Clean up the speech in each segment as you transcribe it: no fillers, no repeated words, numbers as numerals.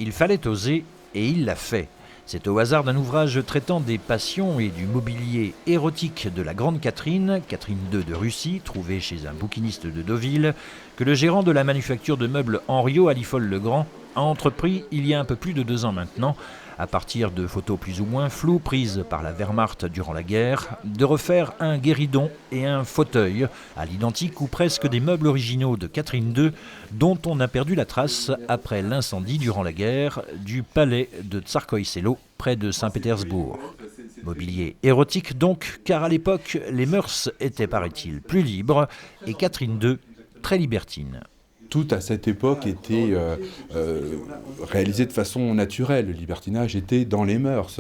Il fallait oser et il l'a fait. C'est au hasard d'un ouvrage traitant des passions et du mobilier érotique de la Grande Catherine, Catherine II de Russie, trouvé chez un bouquiniste de Deauville, que le gérant de la manufacture de meubles Henriot Alifol-le-Grand a entrepris il y a un peu plus de 2 ans maintenant, à partir de photos plus ou moins floues prises par la Wehrmacht durant la guerre, de refaire un guéridon et un fauteuil, à l'identique ou presque des meubles originaux de Catherine II, dont on a perdu la trace après l'incendie durant la guerre du palais de Tsarskoïe Selo, près de Saint-Pétersbourg. Mobilier érotique donc, car à l'époque, les mœurs étaient, paraît-il, plus libres, et Catherine II très libertine. Tout à cette époque était réalisé de façon naturelle. Le libertinage était dans les mœurs.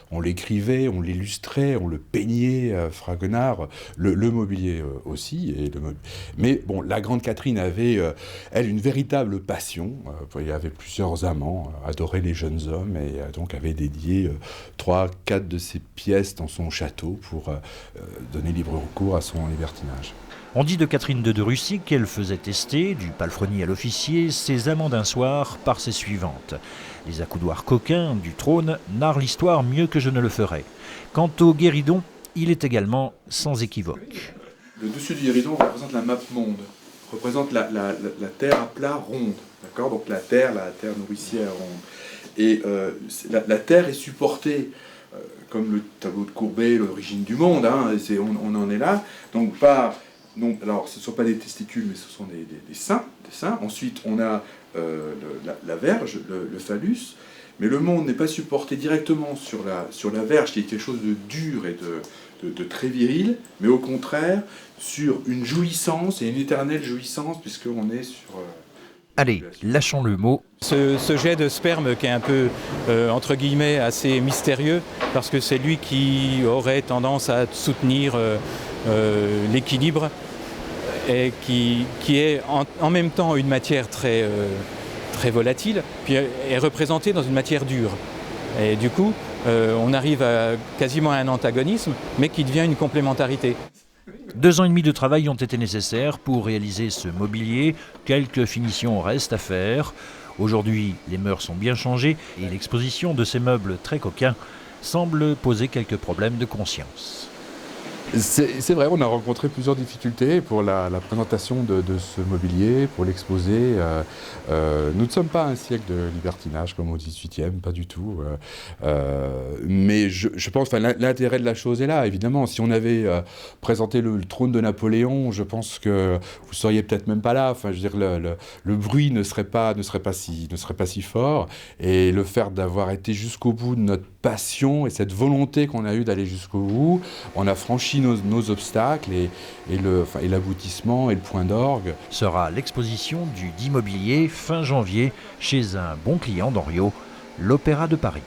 On l'écrivait, on l'illustrait, on le peignait, Fragonard, le mobilier aussi. Mais bon, la Grande Catherine avait, elle, une véritable passion. Il y avait plusieurs amants, adorait les jeunes hommes et donc avait dédié 3-4 de ses pièces dans son château pour donner libre cours à son libertinage. On dit de Catherine II de Russie qu'elle faisait tester, du palefrenier à l'officier, ses amants d'un soir par ses suivantes. Les accoudoirs coquins du trône narrent l'histoire mieux que je ne le ferai. Quant au guéridon, il est également sans équivoque. Le dessus du guéridon représente la map monde, représente la terre à plat ronde, d'accord ? Donc la terre nourricière ronde. Et la terre est supportée, comme le tableau de Courbet, l'origine du monde, hein, on en est là, donc par... Donc, alors, ce ne sont pas des testicules, mais ce sont des seins. Ensuite, on a la verge, le phallus. Mais le monde n'est pas supporté directement sur la verge, qui est quelque chose de dur et de très viril, mais au contraire, sur une jouissance, et une éternelle jouissance, puisqu'on est sur... Allez, lâchons le mot. Ce jet de sperme qui est un peu, entre guillemets, assez mystérieux, parce que c'est lui qui aurait tendance à soutenir l'équilibre, et qui est en même temps une matière très volatile, puis est représentée dans une matière dure. Et du coup, on arrive quasiment à un antagonisme, mais qui devient une complémentarité. 2 ans et demi de travail ont été nécessaires pour réaliser ce mobilier. Quelques finitions restent à faire. Aujourd'hui, les mœurs sont bien changées et l'exposition de ces meubles très coquins semble poser quelques problèmes de conscience. C'est vrai, on a rencontré plusieurs difficultés pour la présentation de ce mobilier, pour l'exposer. Nous ne sommes pas un siècle de libertinage comme au XVIIIe, pas du tout. Mais je pense, l'intérêt de la chose est là, évidemment. Si on avait présenté le trône de Napoléon, je pense que vous seriez peut-être même pas là. Enfin, je veux dire, le bruit ne serait pas si fort. Et le fait d'avoir été jusqu'au bout de notre passion et cette volonté qu'on a eue d'aller jusqu'au bout, on a franchi nos obstacles et l'aboutissement et le point d'orgue. Sera l'exposition du dit mobilier fin janvier chez un bon client d'Henriot, l'Opéra de Paris.